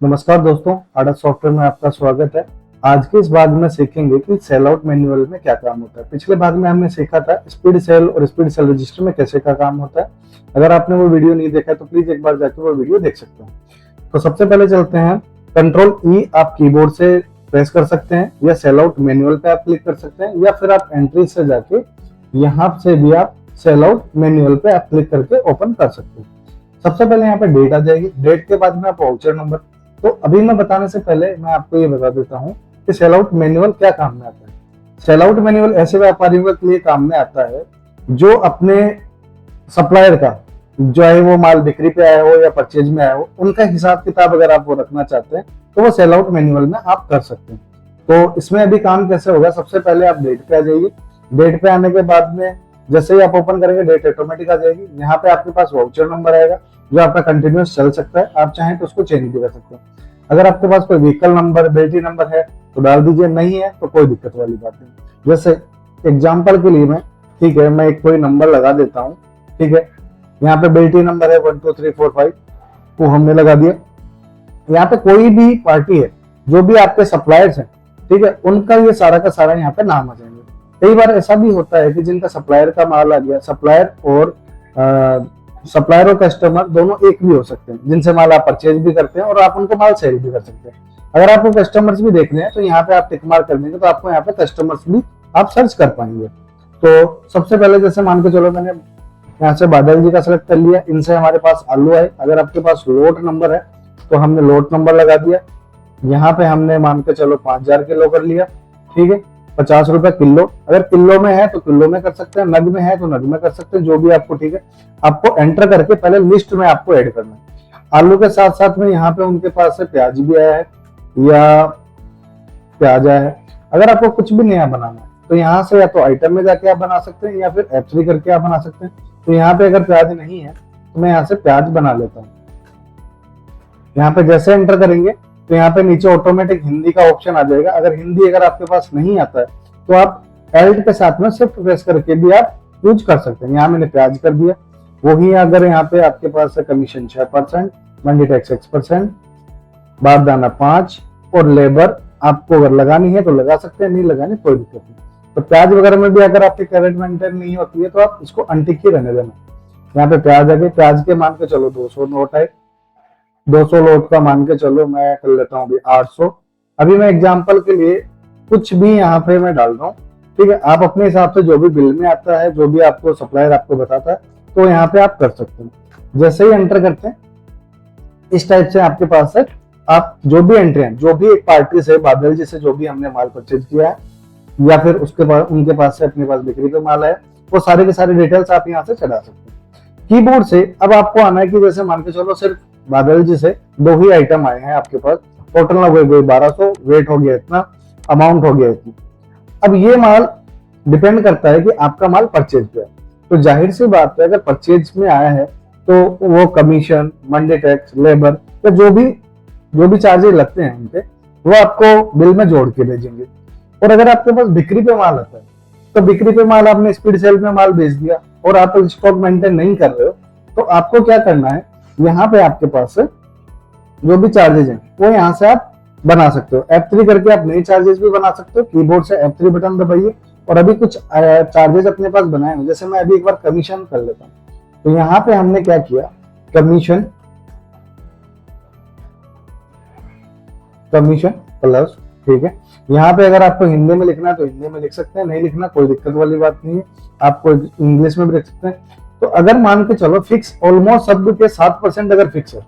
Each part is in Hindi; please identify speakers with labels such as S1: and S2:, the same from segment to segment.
S1: नमस्कार दोस्तों, आडा सॉफ्टवेयर में आपका स्वागत है। आज के इस भाग में सीखेंगे कि सेल आउट मैन्युअल में क्या काम होता है। पिछले भाग में हमने सीखा था स्पीड सेल और स्पीड सेल रजिस्टर में कैसे का काम होता है। अगर आपने वो वीडियो नहीं देखा तो प्लीज एक बार जाकर वो वीडियो देख सकते हैं। तो सबसे पहले चलते हैं। कंट्रोल ई आप कीबोर्ड से प्रेस कर सकते हैं या सेल आउट मैन्युअल पे आप क्लिक कर सकते हैं या फिर आप एंट्री से जाके यहाँ से भी आप सेल आउट मैन्युअल पे आप क्लिक करके ओपन कर सकते हैं। सबसे पहले यहाँ पे डेट आ जाएगी, डेट के बाद में आप वाउचर नंबर। तो अभी मैं बताने से पहले मैं आपको ये बता देता हूँ कि सेल आउट मैन्युअल क्या काम में आता है। सेल आउट मैन्युअल ऐसे व्यापारियों के लिए काम में आता है जो अपने सप्लायर का, चाहे वो माल बिक्री पे आया हो या परचेज में आया हो, उनका हिसाब किताब अगर आप वो रखना चाहते हैं तो वो सेल आउट मैन्युअल में आप कर सकते हैं। तो इसमें अभी काम कैसे होगा, सबसे पहले आप डेट पे आ जाइए। डेट पे आने के बाद में जैसे ही आप ओपन करेंगे डेट ऑटोमेटिक आ जाएगी। यहाँ पे आपके पास वाउचर नंबर आएगा जो आपका कंटिन्यूस चल सकता है, आप चाहें तो उसको चेंज भी कर सकते हैं। अगर आपके पास कोई व्हीकल नंबर, बिलिटी नंबर है तो डाल दीजिए, नहीं है तो कोई दिक्कत वाली बात नहीं। जैसे एग्जाम्पल के लिए मैं एक कोई नंबर लगा देता हूँ। ठीक है, यहाँ पे बिलिटी नंबर है 1 2 3 4 5, वो हमने लगा दिया। यहाँ पे कोई भी पार्टी है, जो भी आपके सप्लायर्स हैं, ठीक है, उनका ये सारा का सारा यहाँ पे नाम आ जाएंगे। कई बार ऐसा भी होता है कि जिनका सप्लायर का माल आ गया, सप्लायर और कस्टमर दोनों एक भी हो सकते हैं, जिनसे माल आप परचेज भी करते हैं और आप उनको माल सेल भी कर सकते हैं। अगर आपको कस्टमर्स भी देखने हैं तो यहाँ पे आप टिक मार्क कर देंगे तो आपको यहाँ पे कस्टमर्स भी आप सर्च कर पाएंगे। तो सबसे पहले जैसे मान के चलो मैंने यहाँ से बादल जी का सेलेक्ट कर लिया, इनसे हमारे पास आलू आए। अगर आपके पास लोट नंबर है तो हमने लोट नंबर लगा दिया। यहाँ पे हमने मान के चलो 5000 किलो कर लिया। ठीक है, 50 रुपए किलो। अगर किलो में है तो किलो में कर सकते हैं, नग में है तो नग में कर सकते हैं, जो भी आपको ठीक है। आपको एंटर करके पहले लिस्ट में आपको ऐड करना है। आलू के साथ साथ में यहाँ पे उनके पास से प्याज भी आया है या प्याज आया है। अगर आपको कुछ भी नया बनाना है तो यहाँ से या तो आइटम में जाके आप बना सकते हैं या फिर F3 करके आप बना सकते हैं। तो यहाँ पे अगर प्याज नहीं है तो मैं यहाँ से प्याज बना लेता हूँ। यहाँ पे जैसे एंटर करेंगे तो यहाँ पे नीचे ऑटोमेटिक हिंदी का ऑप्शन आ जाएगा। अगर हिंदी अगर आपके पास नहीं आता है तो आप एल्ट के साथ में शिफ्ट प्रेस करके भी आप यूज कर सकते हैं। यहाँ मैंने प्याज कर दिया। वही अगर यहाँ पे आपके पास है कमीशन 6%, मंडी टैक्स 6%, बारदाना 5 और लेबर आपको अगर लगानी है तो लगा सकते हैं, नहीं लगानी कोई दिक्कत नहीं। तो प्याज वगैरह में भी अगर आपकी कैरेट मेंटेन नहीं होती है तो आप इसको अनटिक ही रहने देना। यहाँ पे प्याज आ गए, प्याज के मान के चलो 200 नोट आए। 200 लोट का मान के चलो मैं कर लेता हूँ अभी 800। अभी मैं एग्जांपल के लिए कुछ भी यहाँ पे मैं डाल रहा हूँ। ठीक है, आप अपने हिसाब से जो भी बिल में आता है, जो भी आपको सप्लायर आपको बताता है, तो यहाँ पे आप कर सकते हैं। जैसे ही एंटर करते हैं इस टाइप से आपके पास है, आप जो भी एंट्री है, जो भी एक पार्टी से, बादल जी से जो भी हमने माल परचेज किया है या फिर उसके बाद उनके पास से अपने पास बिक्री पे माल है, वो सारे के सारे डिटेल्स आप यहाँ से चढ़ा सकते हैं कीबोर्ड से। अब आपको आना है कि जैसे मान के चलो सिर्फ बादल जी से 2 ही आइटम आए हैं आपके पास, टोटल हो गए 1200, वेट हो गया इतना, अमाउंट हो गया इतना। अब ये माल डिपेंड करता है कि आपका माल परचेज पे है, तो जाहिर सी बात है अगर परचेज में आया है तो वो कमीशन, मंडी टैक्स, लेबर या जो भी चार्जेस लगते हैं उनके, वो आपको बिल में जोड़ के भेजेंगे। और अगर आपके पास बिक्री पे माल आता है तो बिक्री पे माल आपने स्पीड सेल में माल बेच दिया और आप स्टॉक मेंटेन नहीं कर रहे हो, तो आपको क्या करना है, यहाँ पे आपके पास जो भी चार्जेस हैं वो यहाँ से आप बना सकते हो। F3 करके आप नए चार्जेस भी बना सकते हो। कीबोर्ड से F3 बटन दबाइए और अभी कुछ चार्जेस अपने पास बनाए हैं। जैसे मैं अभी एक बार कमीशन कर लेता हूँ। तो यहाँ पे हमने क्या किया, कमीशन प्लस। ठीक है, यहाँ पे अगर आपको हिंदी में लिखना है तो हिंदी में लिख सकते हैं, नहीं लिखना कोई दिक्कत वाली बात नहीं है, आपको इंग्लिश में भी लिख सकते हैं। तो अगर मान के चलो फिक्स ऑलमोस्ट सब के 7% अगर फिक्स है,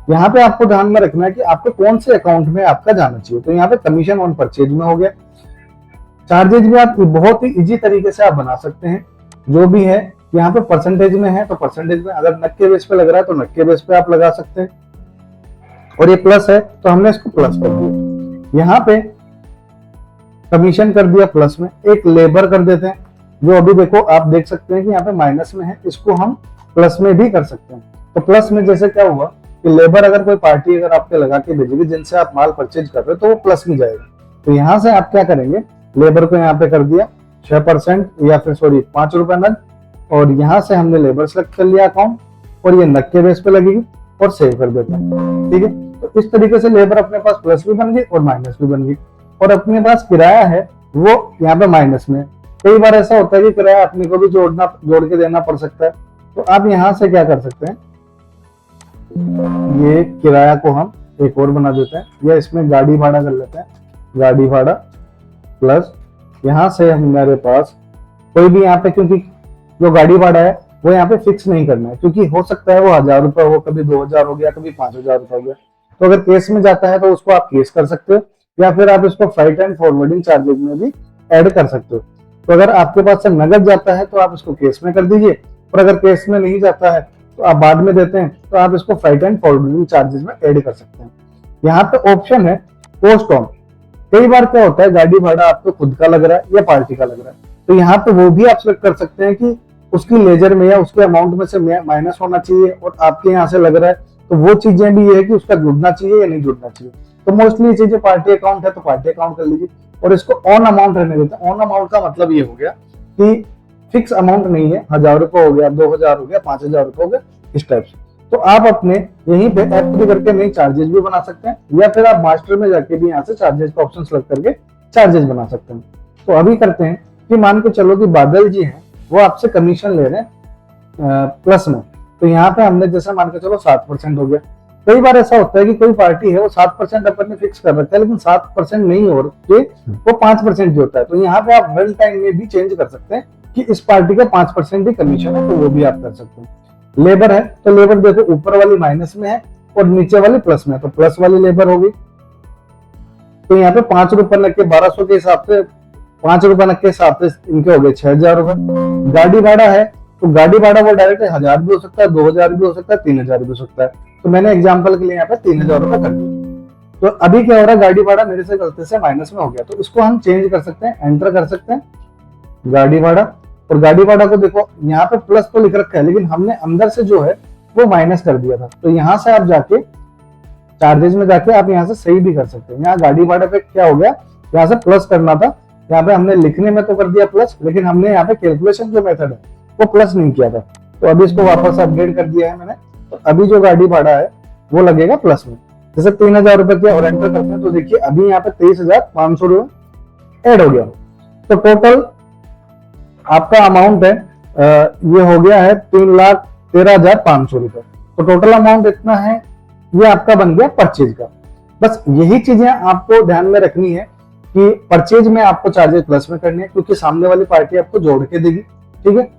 S1: यहाँ पे आपको ध्यान में रखना है कि आपको कौन से अकाउंट में आपका जाना चाहिए। तो यहाँ पे कमीशन ऑन परचेज में हो गया। चार्जेज भी आप बहुत ही इजी तरीके से आप बना सकते हैं। जो भी है यहाँ पे परसेंटेज में है तो परसेंटेज में, अगर नग के बेस पे लग रहा है तो नग के बेस पे आप लगा सकते हैं। और ये प्लस है तो हमने इसको प्लस कर दिया। यहाँ पे कमीशन कर दिया प्लस में, एक लेबर कर देते हैं जो अभी देखो आप देख सकते हैं कि यहाँ पे माइनस में है, इसको हम प्लस में भी कर सकते हैं। तो प्लस में जैसे क्या हुआ कि लेबर अगर कोई पार्टी अगर आपके लगा के भेजेगी जिनसे आप माल परचेज कर रहे हो तो वो प्लस में जाएगा। तो यहाँ से आप क्या करेंगे, लेबर को यहाँ पे कर दिया 6% या फिर 5 रुपए नग, और यहाँ से हमने लेबर सेलेक्ट कर लिया अकाउंट और ये नग के बेस पे लगेगी। और सेव कर देते हैं। ठीक है, तो इस तरीके से लेबर अपने पास प्लस भी बन गई और माइनस भी बन गई, और अपने पास किराया है वो यहाँ पे माइनस में। कई बार ऐसा होता है कि किराया अपने को भी जोड़ के देना पड़ सकता है, तो आप यहाँ से क्या कर सकते हैं, ये किराया को हम एक और बना देते हैं, या इसमें गाड़ी भाड़ा कर लेते हैं, गाड़ी भाड़ा प्लस यहाँ से हमारे पास कोई भी यहाँ पे, क्योंकि जो गाड़ी भाड़ा है वो यहाँ पे फिक्स नहीं करना है, क्योंकि हो सकता है वो 1000 रुपए हो, कभी 2000 हो गया, कभी 5000 रुपए हो गया। तो अगर केस में जाता है तो उसको आप केस कर सकते हो, या फिर आप इसको फ्राइट एंड फॉरवर्डिंग चार्जेस में भी ऐड कर सकते हो। तो अगर आपके पास से नगद जाता है तो आप इसको केस में कर दीजिए, और अगर केस में नहीं जाता है तो आप बाद में देते हैं तो आप इसको फ्राइट एंड फॉरवर्डिंग चार्जेस में ऐड कर सकते हैं। यहाँ पे ऑप्शन है पोस्ट ऑन। कई बार क्या होता है, गाड़ी भाड़ा आपको खुद का लग रहा है या पार्टी का लग रहा है, तो यहाँ पे वो भी आप सिलेक्ट कर सकते हैं कि उसकी लेजर में या उसके अमाउंट में से माइनस होना चाहिए, और आपके यहाँ से लग रहा है तो वो चीजें भी ये है कि उसका जुड़ना चाहिए या नहीं जुड़ना चाहिए। तो मोस्टली ये चीजें पार्टी अकाउंट है तो पार्टी अकाउंट कर लीजिए, और इसको ऑन अमाउंट रहने देते हैं। ऑन अमाउंट का मतलब ये हो गया कि फिक्स अमाउंट नहीं है, 1000 रुपए हो गया, 2000 हो गया, 5000 रुपए हो गया, इस टाइप से। तो आप अपने यहीं पे एफ करके नई चार्जेस भी बना सकते हैं, या फिर आप मास्टर में जाके भी यहाँ से चार्जेस का ऑप्शन सेलेक्ट करके चार्जेस बना सकते हैं। तो अभी करते हैं कि मान के चलो कि बादल जी हैं वो आपसे कमीशन ले रहे हैं प्लस में, तो यहाँ पे हमने जैसे मान के चलो 7% हो गया। कई बार ऐसा होता है कि कोई पार्टी है वो 7% अपन ने फिक्स कर रखा है, लेकिन 7% नहीं हो रहे, वो 5% भी होता है। तो यहाँ पे आप रन टाइम में भी चेंज कर सकते हैं कि इस पार्टी का 5% भी कमीशन है, तो वो भी आप कर सकते हैं। लेबर है तो लेबर देखो ऊपर वाली माइनस में है और नीचे वाली प्लस में है, तो प्लस वाली लेबर होगी। तो यहाँ पे 5 रुपए लग के 1200 के हिसाब से, 5 रुपए लग के हिसाब से इनके हो गए 6000 रुपए। गाड़ी भाड़ा है तो गाड़ी भाड़ा वो डायरेक्ट 1000 भी हो सकता है, 2000 भी हो सकता है, 3000 भी हो सकता है। तो मैंने एग्जाम्पल के लिए यहाँ पे 3000 रुपए कर दिया। तो अभी क्या हो रहा है, गाड़ी भाड़ा मेरे से गलती से माइनस में हो गया, तो इसको हम चेंज कर सकते हैं, एंटर कर सकते हैं गाड़ी भाड़ा। और गाड़ी भाड़ा को देखो यहाँ पे प्लस तो लिख रखा है, लेकिन हमने अंदर से जो है वो माइनस कर दिया था। तो यहाँ से आप जाके चार्जेस में जाके आप यहाँ से सही भी कर सकते हैं। यहाँ गाड़ी भाड़े पे क्या हो गया, यहाँ से प्लस करना था, यहाँ पे हमने लिखने में तो कर दिया प्लस, लेकिन हमने यहाँ पे कैलकुलेशन जो मेथड है वो प्लस नहीं किया था। तो अभी इसको वापस अपडेट कर दिया है मैंने, तो अभी जो गाड़ी भाड़ा है वो लगेगा प्लस में। जैसे 3000 रुपए किया और एंटर करते हैं तो देखिए अभी यहाँ पे 23,500 रुपए ऐड हो गया। तो टोटल आपका अमाउंट है ये हो गया है 3,13,500 रुपए। तो टोटल अमाउंट इतना है, ये आपका बन गया परचेज का। बस यही चीजें आपको ध्यान में रखनी है कि परचेज में आपको चार्जेस प्लस में करने हैं, क्योंकि सामने वाली पार्टी आपको जोड़ के देगी। ठीक है,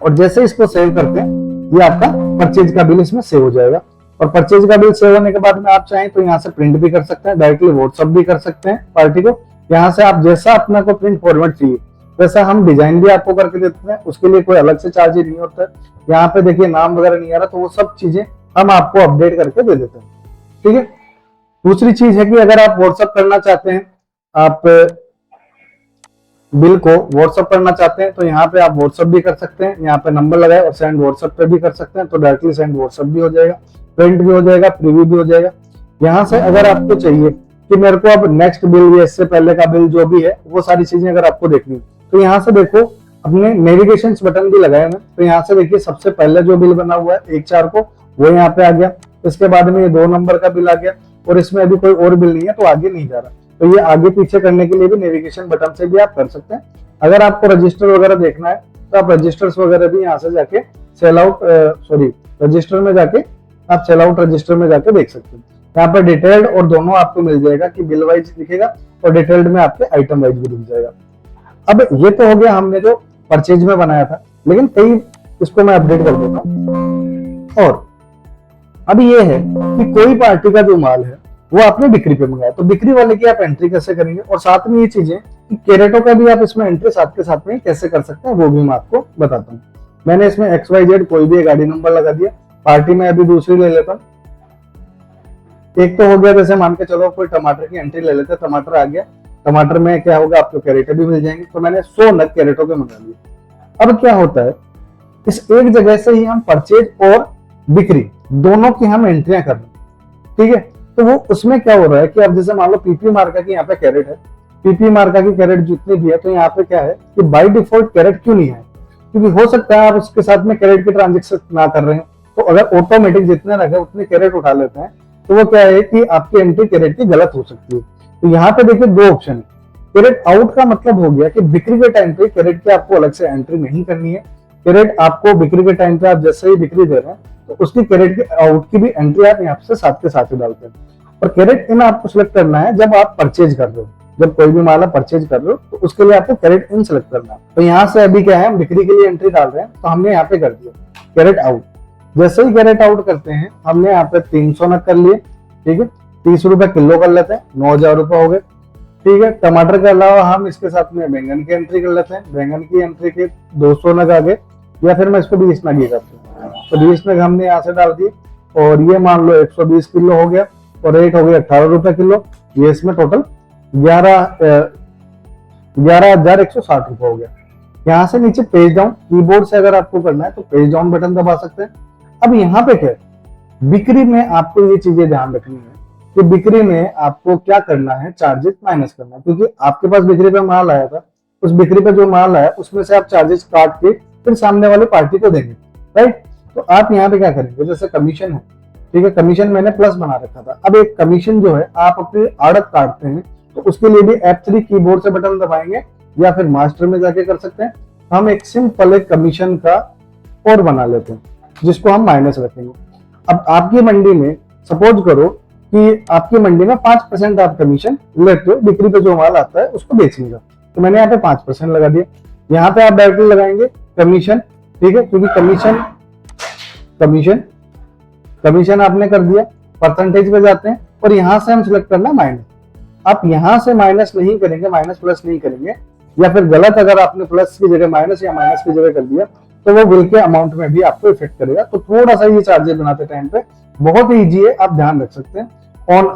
S1: और जैसे इसको सेव करते हैं ये आपका परचेज का बिल इसमें सेव हो जाएगा। और परचेज का बिल सेव होने के बाद में आप चाहें तो यहाँ से प्रिंट भी कर सकते हैं, डायरेक्टली व्हाट्सएप भी कर सकते हैं पार्टी को। यहाँ से आप जैसा अपना को प्रिंट फॉर्मेट चाहिए वैसा हम डिजाइन भी आपको करके देते हैं, उसके लिए कोई अलग से चार्ज नहीं होता है। यहाँ पे देखिए नाम वगैरह नहीं आ रहा, तो वो सब चीजें हम आपको अपडेट करके दे देते हैं। ठीक है, दूसरी चीज है कि अगर आप व्हाट्सएप करना चाहते हैं, आप बिल को व्हाट्सएप करना चाहते हैं, तो यहाँ पे आप व्हाट्सएप भी कर सकते हैं। यहाँ पे नंबर लगाए और सेंड व्हाट्सएप पे भी कर सकते हैं, तो डायरेक्टली सेंड व्हाट्सएप भी हो जाएगा, प्रिंट भी हो जाएगा, प्रीव्यू भी हो जाएगा। यहाँ से अगर आपको चाहिए कि मेरे को अब नेक्स्ट बिल या इससे पहले का बिल जो भी है वो सारी चीजें अगर आपको देखनी, तो यहाँ से देखो अपने नेविगेशन बटन भी लगाया मैं, तो यहाँ से देखिए सबसे पहले जो बिल बना हुआ है 1/4 को वो यहाँ पे आ गया। इसके बाद में ये 2 नंबर का बिल आ गया, और इसमें अभी कोई और बिल नहीं है तो आगे नहीं जा रहा। तो ये आगे पीछे करने के लिए भी नेविगेशन बटन से भी आप कर सकते हैं। अगर आपको रजिस्टर वगैरह देखना है तो आप रजिस्टर्स वगैरह भी यहाँ से जाके सेल आउट रजिस्टर में जाके आप सेल आउट रजिस्टर में जाके देख सकते हैं। यहाँ पर डिटेल्ड और दोनों आपको मिल जाएगा कि बिल वाइज दिखेगा और डिटेल्ड में आपके आइटम वाइज भी दिख जाएगा। अब ये तो हो गया हमने जो परचेज में बनाया था, लेकिन कई इसको मैं अपडेट कर देता हूँ। और अब ये है कि कोई पार्टी का जो माल है वो आपने बिक्री पे मंगाया, तो बिक्री वाले की आप एंट्री कैसे करेंगे, और साथ में ये चीजें कि कैरेटो का भी आप इसमें एंट्री साथ के साथ में कैसे कर सकते हैं वो भी मैं आपको बताता हूँ। मैंने इसमें XYZ कोई भी गाड़ी नंबर लगा दिया। पार्टी में अभी दूसरी ले लेता हूँ। एक तो हो गया, जैसे मान के चलो कोई टमाटर की एंट्री ले लेते हैं, टमाटर आ गया। टमाटर में क्या होगा, आपको कैरेटो भी मिल जाएंगे, तो मैंने 100 नग कैरेटो के मंगा लिए। अब क्या होता है, इस एक जगह से ही हम परचेज और बिक्री दोनों की हम एंट्रियां कर रहे हैं। ठीक है, तो वो उसमें क्या हो रहा है कि अब जैसे मान लो पीपी मार्का की यहाँ पे कैरेट है, पीपी मार्का की कैरेट जितनी भी है, तो यहाँ पे क्या है कि बाय डिफॉल्ट कैरेट क्यों नहीं है, क्योंकि हो सकता है आप उसके साथ में कैरेट के ट्रांजेक्शन ना कर रहे हैं, तो अगर ऑटोमेटिक जितने रखे उतने कैरेट उठा लेते हैं तो वो क्या है कि आपकी एंट्री कैरेट की गलत हो सकती है। तो यहाँ पे देखिए दो ऑप्शन है। कैरेट आउट का मतलब हो गया कि बिक्री के टाइम पे कैरेट की आपको अलग से एंट्री नहीं करनी है। कैरेट आपको बिक्री के टाइम पे आप जैसे ही बिक्री दे रहे हैं तो उसकी कैरेट की आउट की भी एंट्री आप यहाँ से साथ के साथ ही डालते हैं। और कैरेट इन आपको सिलेक्ट करना है जब आप परचेज कर रहे हो, जब कोई भी माल परचेज कर रहे हो तो उसके लिए आपको कैरेट इन सेलेक्ट करना है। तो यहाँ से अभी क्या है, हम बिक्री के लिए एंट्री डाल रहे हैं तो हमने यहाँ पे कर दिया कैरेट आउट। जैसे ही कैरेट आउट करते हैं हमने यहाँ पे 300 नग कर लिए, ठीक है, 30 रुपए किलो कर लेते हैं, 9,000 रुपए हो गए, ठीक है। टमाटर के अलावा हम इसके साथ में बैंगन की एंट्री कर लेते हैं, बैंगन की एंट्री के 200 नग आ गए, या फिर मैं इसको 20 नग ही करता हूँ। तो 20 नग हमने यहाँ से डाल दिए और ये मान लो 120 किलो हो गया और रेट हो गया 18 रुपए किलो। ये इसमें टोटल 11,160 रुपए हो गया। यहाँ से नीचे पेज डाउन, कीबोर्ड से अगर आपको करना है तो पेज डाउन बटन दबा सकते हैं। अब यहाँ पे क्या है, बिक्री में आपको ये चीजें ध्यान रखनी है कि बिक्री में आपको क्या करना है, चार्जेस माइनस करना है, क्योंकि आपके पास बिक्री पे माल आया था, उस बिक्री पे जो माल आया उसमें से आप चार्जेस काट के फिर सामने वाले पार्टी को देंगे, राइट। तो आप यहाँ पे क्या करेंगे, जैसे कमीशन है, ठीक है, कमीशन मैंने प्लस बना रखा था। अब एक कमीशन जो है आप अपनी आड़त काटते हैं तो उसके लिए भी F3 कीबोर्ड से बटन दबाएंगे या फिर मास्टर में जाके कर सकते हैं। हम एक सिंपल एक कमीशन का कोड बना लेते हैं जिसको हम माइनस रखेंगे। अब आपकी मंडी में सपोज करो कि आपकी मंडी में 5% आप कमीशन लेते हो बिक्री पे जो माल आता है उसको बेचने का, तो मैंने यहाँ पे 5% लगा दिया। यहाँ पे आप डायरेक्टली लगाएंगे कमीशन, ठीक है, क्योंकि कमीशन आपने कर दिया, परसेंटेज पे जाते हैं और यहाँ से हम सिलेक्ट करना माइनस। आप यहाँ से माइनस नहीं करेंगे, माइनस प्लस नहीं करेंगे, या फिर गलत अगर आपने प्लस की जगह माइनस या माइनस की जगह कर दिया तो वो बिल के अमाउंट में भी आपको इफेक्ट करेगा। तो थोड़ा सा ये चार्जेस बनाते टाइम पे बहुत ही ईजी है, आप ध्यान रख सकते हैं। ऑन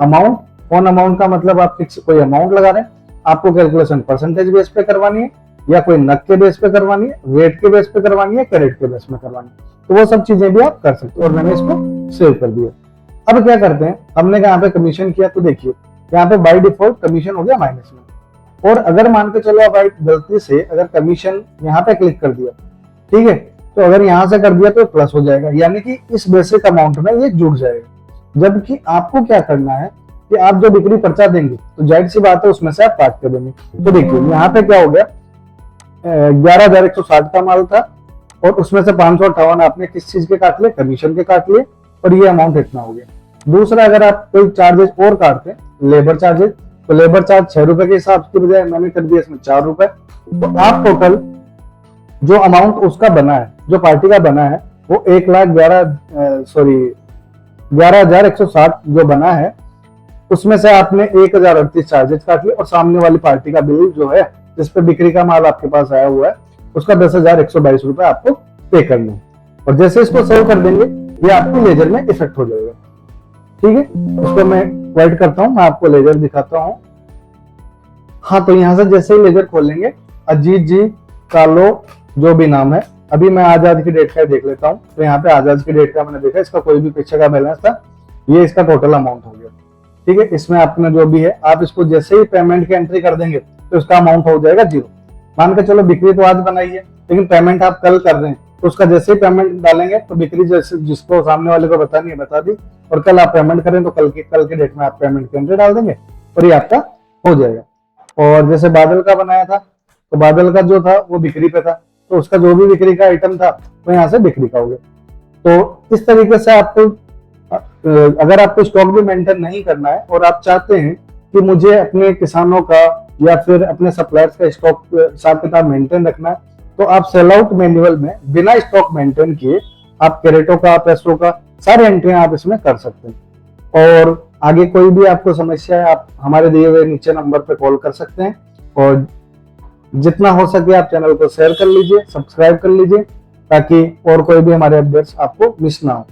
S1: अमाउंट का मतलब आप फिक्स कोई अमाउंट लगा रहे हैं, आपको कैलकुलेशन परसेंटेज बेस पे करवानी है या कोई नग के बेस पे करवानी है, वेट के बेस पे करवानी है, कैरेट के बेस में करवानी है, तो वो सब चीजें भी आप कर सकते हो। और मैंने इसको सेव कर दिया। अब क्या करते हैं, हमने यहाँ पे कमीशन किया तो देखिए यहाँ पे बाय डिफॉल्ट कमीशन हो गया माइनस में। और अगर मान के चलो आप गलती से अगर कमीशन यहाँ पे क्लिक कर दिया, ठीक है, तो अगर यहाँ से कर दिया तो प्लस हो जाएगा, यानी कि इस बेसिक अमाउंट में ये जुड़ जाएगा। जबकि आपको क्या करना है कि आप जो बिक्री पर्चा देंगे तो जाहिर सी बात है उसमें से आप काट के देंगे। तो देखिए यहाँ पे क्या हो गया, 11,160 का माल था और उसमें से 558 आपने किस चीज के काट लिए, कमीशन के काट लिए, और ये अमाउंट इतना हो गया। दूसरा, अगर आप कोई चार्जेस और काटते हैं, लेबर चार्जेस, तो लेबर चार्ज 6 रुपए के हिसाब के बजाय मैंने कर दिया इसमें 4 रुपए। तो आप टोटल जो अमाउंट उसका बना है, जो पार्टी का बना है, वो 11,160 जो बना है उसमें से आपने 1,038 चार्जेस काट लिए और सामने वाली पार्टी का बिल जो है जिसपे बिक्री का माल आपके पास आया हुआ है उसका 10,122 रुपए आपको पे करना है। और जैसे इसको सेव कर देंगे ये आपके लेजर में इफेक्ट हो जाएगा, ठीक है। इसको मैं वाइट करता हूं, मैं आपको लेजर दिखाता हूं। हाँ, तो यहां से जैसे ही लेजर खोलेंगे, अजीत जी कालो जो भी नाम है, अभी मैं आजाद की डेट का देख लेता हूँ। तो यहाँ पे आजाद की डेट का मैंने देखा, इसका कोई भी पीछे का बैलेंस था, ये इसका टोटल अमाउंट हो गया, ठीक है। इसमें आपने जो भी है, आप इसको जैसे ही पेमेंट की एंट्री कर देंगे तो इसका अमाउंट हो जाएगा 0। मान के चलो बिक्री तो आज बनाई है लेकिन पेमेंट आप कल कर रहे हैं, तो उसका जैसे ही पेमेंट डालेंगे तो बिक्री जैसे जिसको सामने वाले को बतानी है बता दी, और कल आप पेमेंट करें तो कल के डेट में आप पेमेंट की एंट्री डाल देंगे और ये आपका हो जाएगा। और जैसे बादल का बनाया था, तो बादल का जो था वो बिक्री पे था, तो उसका जो भी बिक्री का आइटम था वो यहाँ से बिक्री का हो गया। तो इस तरीके से आपको अगर आपको स्टॉक भी मेंटेन नहीं करना है और आप चाहते हैं कि मुझे अपने किसानों का या फिर अपने सप्लायर्स का स्टॉक हिसाब किताब मेंटेन रखना है, तो आप सेल आउट मैनुअल में बिना स्टॉक मेंटेन किए आप कैरेटों का, पैसों का सारे एंट्री आप इसमें कर सकते हैं। और आगे कोई भी आपको समस्या है, आप हमारे दिए हुए नीचे नंबर पे कॉल कर सकते हैं। और जितना हो सके आप चैनल को शेयर कर लीजिए, सब्सक्राइब कर लीजिए, ताकि और कोई भी हमारे अपडेट्स आपको मिस ना हो।